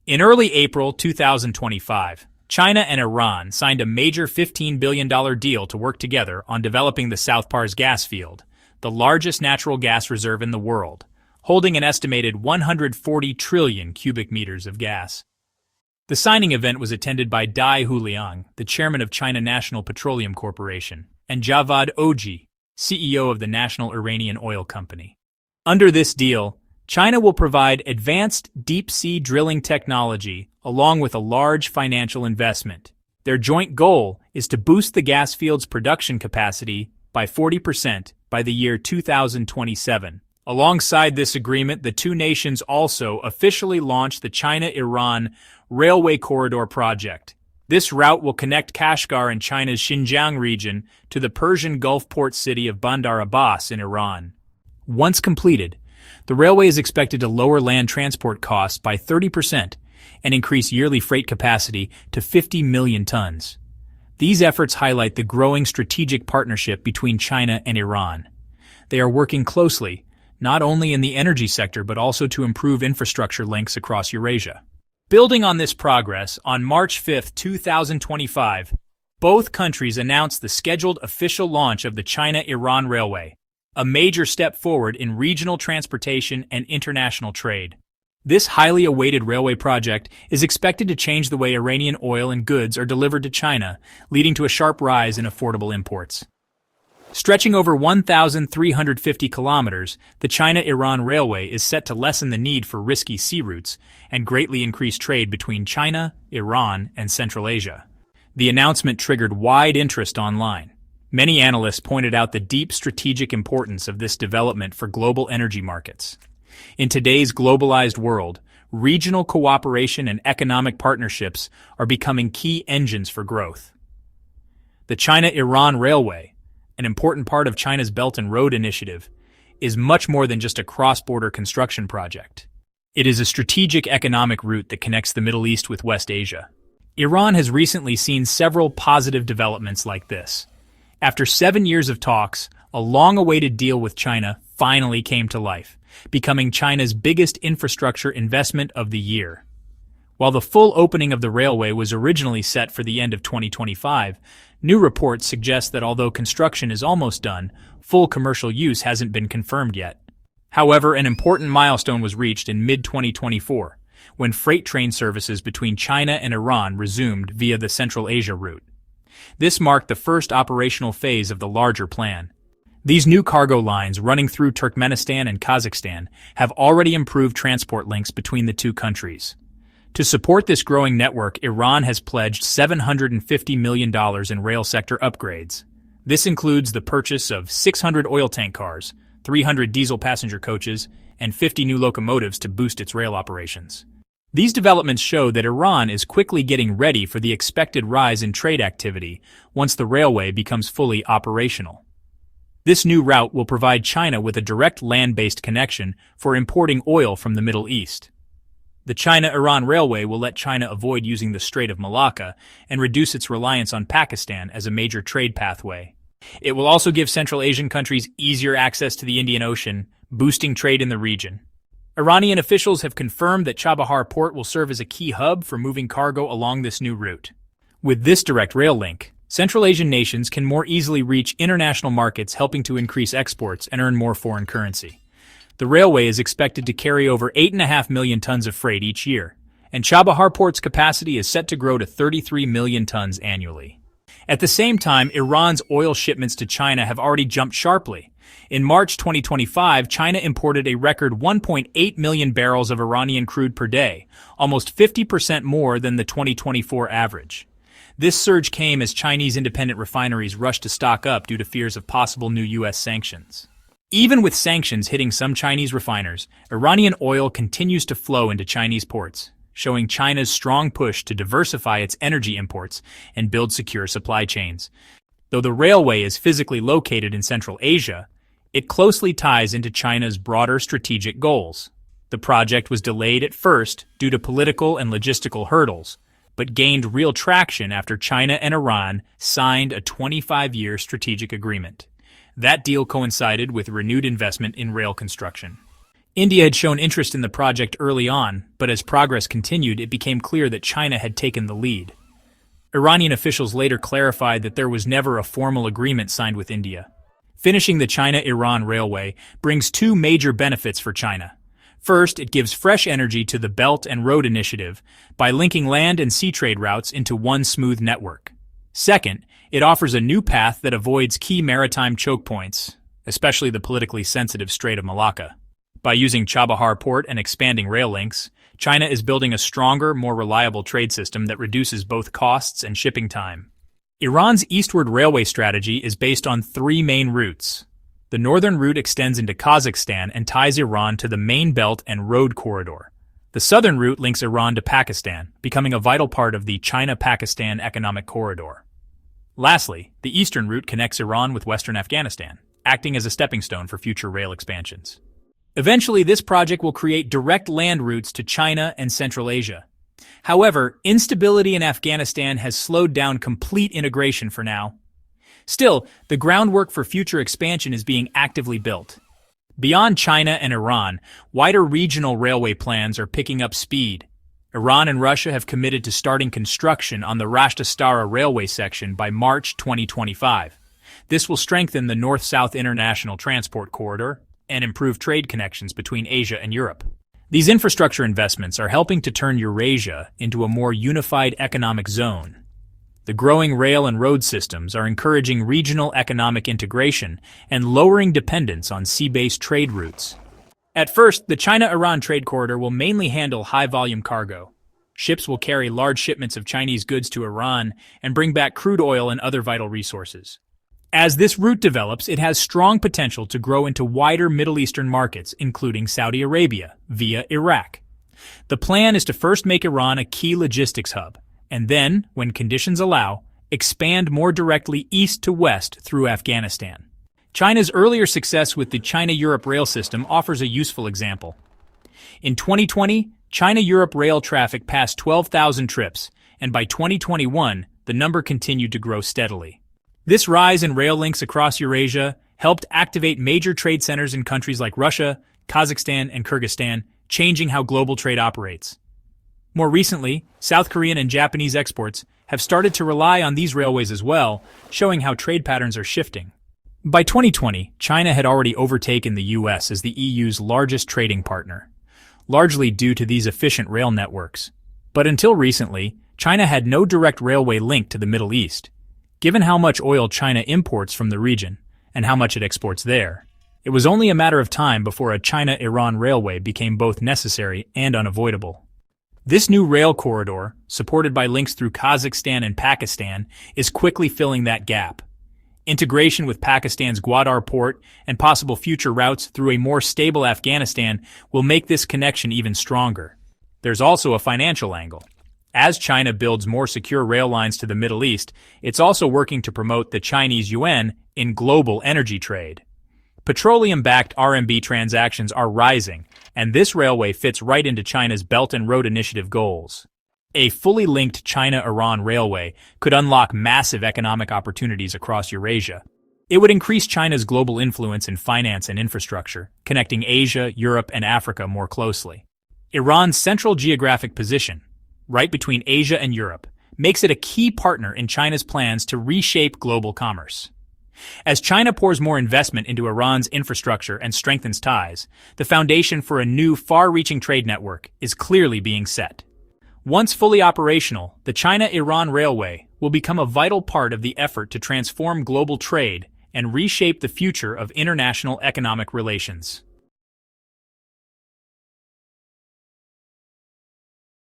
In early April 2025, China and Iran signed a major $15 billion deal to work together on developing the South Pars gas field, the largest natural gas reserve in the world, holding an estimated 140 trillion cubic meters of gas. The signing event was attended by Dai Huliang, the chairman of China National Petroleum Corporation, and Javad Oji, CEO of the National Iranian Oil Company. Under this deal, China will provide advanced deep-sea drilling technology along with a large financial investment. Their joint goal is to boost the gas field's production capacity by 40% by the year 2027. Alongside this agreement, the two nations also officially launched the China-Iran Railway Corridor project. This route will connect Kashgar in China's Xinjiang region to the Persian Gulf port city of Bandar Abbas in Iran. Once completed, the railway is expected to lower land transport costs by 30% and increase yearly freight capacity to 50 million tons. These efforts highlight the growing strategic partnership between China and Iran. They are working closely, not only in the energy sector but also to improve infrastructure links across Eurasia. Building on this progress, on March 5, 2025, both countries announced the scheduled official launch of the China-Iran Railway, a major step forward in regional transportation and international trade. This highly awaited railway project is expected to change the way Iranian oil and goods are delivered to China, leading to a sharp rise in affordable imports. Stretching over 1,350 kilometers, the China-Iran Railway is set to lessen the need for risky sea routes and greatly increase trade between China, Iran, and Central Asia. The announcement triggered wide interest online. Many analysts pointed out the deep strategic importance of this development for global energy markets. In today's globalized world, regional cooperation and economic partnerships are becoming key engines for growth. The China-Iran Railway, an important part of China's Belt and Road Initiative, is much more than just a cross-border construction project. It is a strategic economic route that connects the Middle East with West Asia. Iran has recently seen several positive developments like this. After 7 years of talks, a long-awaited deal with China finally came to life, becoming China's biggest infrastructure investment of the year. While the full opening of the railway was originally set for the end of 2025, new reports suggest that although construction is almost done, full commercial use hasn't been confirmed yet. However, an important milestone was reached in mid-2024, when freight train services between China and Iran resumed via the Central Asia route. This marked the first operational phase of the larger plan. These new cargo lines running through Turkmenistan and Kazakhstan have already improved transport links between the two countries. To support this growing network, Iran has pledged $750 million in rail sector upgrades. This includes the purchase of 600 oil tank cars, 300 diesel passenger coaches, and 50 new locomotives to boost its rail operations. These developments show that Iran is quickly getting ready for the expected rise in trade activity once the railway becomes fully operational. This new route will provide China with a direct land-based connection for importing oil from the Middle East. The China-Iran Railway will let China avoid using the Strait of Malacca and reduce its reliance on Pakistan as a major trade pathway. It will also give Central Asian countries easier access to the Indian Ocean, boosting trade in the region. Iranian officials have confirmed that Chabahar port will serve as a key hub for moving cargo along this new route. With this direct rail link, Central Asian nations can more easily reach international markets, helping to increase exports and earn more foreign currency. The railway is expected to carry over 8.5 million tons of freight each year, and Chabahar port's capacity is set to grow to 33 million tons annually. At the same time, Iran's oil shipments to China have already jumped sharply. In March 2025, China imported a record 1.8 million barrels of Iranian crude per day, almost 50% more than the 2024 average. This surge came as Chinese independent refineries rushed to stock up due to fears of possible new U.S. sanctions. Even with sanctions hitting some Chinese refiners, Iranian oil continues to flow into Chinese ports, showing China's strong push to diversify its energy imports and build secure supply chains. Though the railway is physically located in Central Asia, it closely ties into China's broader strategic goals. The project was delayed at first due to political and logistical hurdles, but gained real traction after China and Iran signed a 25-year strategic agreement. That deal coincided with renewed investment in rail construction. India had shown interest in the project early on, but as progress continued, it became clear that China had taken the lead. Iranian officials later clarified that there was never a formal agreement signed with India. Finishing the China-Iran railway brings two major benefits for China. First, it gives fresh energy to the Belt and Road Initiative by linking land and sea trade routes into one smooth network. Second, it offers a new path that avoids key maritime choke points, especially the politically sensitive Strait of Malacca. By using Chabahar port and expanding rail links, China is building a stronger, more reliable trade system that reduces both costs and shipping time. Iran's eastward railway strategy is based on three main routes. The northern route extends into Kazakhstan and ties Iran to the main belt and road corridor. The southern route links Iran to Pakistan, becoming a vital part of the China-Pakistan economic corridor. Lastly, the eastern route connects Iran with western Afghanistan, acting as a stepping stone for future rail expansions. Eventually, this project will create direct land routes to China and Central Asia. However, instability in Afghanistan has slowed down complete integration for now. Still, the groundwork for future expansion is being actively built. Beyond China and Iran, wider regional railway plans are picking up speed. Iran and Russia have committed to starting construction on the Rasht-Astara railway section by March 2025. This will strengthen the North-South International Transport Corridor and improve trade connections between Asia and Europe. These infrastructure investments are helping to turn Eurasia into a more unified economic zone. The growing rail and road systems are encouraging regional economic integration and lowering dependence on sea-based trade routes. At first, the China-Iran trade corridor will mainly handle high-volume cargo. Ships will carry large shipments of Chinese goods to Iran and bring back crude oil and other vital resources. As this route develops, it has strong potential to grow into wider Middle Eastern markets, including Saudi Arabia, via Iraq. The plan is to first make Iran a key logistics hub, and then, when conditions allow, expand more directly east to west through Afghanistan. China's earlier success with the China-Europe rail system offers a useful example. In 2020, China-Europe rail traffic passed 12,000 trips, and by 2021, the number continued to grow steadily. This rise in rail links across Eurasia helped activate major trade centers in countries like Russia, Kazakhstan, and Kyrgyzstan, changing how global trade operates. More recently, South Korean and Japanese exports have started to rely on these railways as well, showing how trade patterns are shifting. By 2020, China had already overtaken the US as the EU's largest trading partner, largely due to these efficient rail networks. But until recently, China had no direct railway link to the Middle East. Given how much oil China imports from the region and how much it exports there, it was only a matter of time before a China-Iran railway became both necessary and unavoidable. This new rail corridor, supported by links through Kazakhstan and Pakistan, is quickly filling that gap. Integration with Pakistan's Gwadar port and possible future routes through a more stable Afghanistan will make this connection even stronger. There's also a financial angle. As China builds more secure rail lines to the Middle East, it's also working to promote the Chinese yuan in global energy trade. Petroleum-backed RMB transactions are rising, and this railway fits right into China's Belt and Road Initiative goals. A fully linked China-Iran railway could unlock massive economic opportunities across Eurasia. It would increase China's global influence in finance and infrastructure, connecting Asia, Europe, and Africa more closely. Iran's central geographic position, right between Asia and Europe, makes it a key partner in China's plans to reshape global commerce. As China pours more investment into Iran's infrastructure and strengthens ties, the foundation for a new, far-reaching trade network is clearly being set. Once fully operational, the China-Iran Railway will become a vital part of the effort to transform global trade and reshape the future of international economic relations.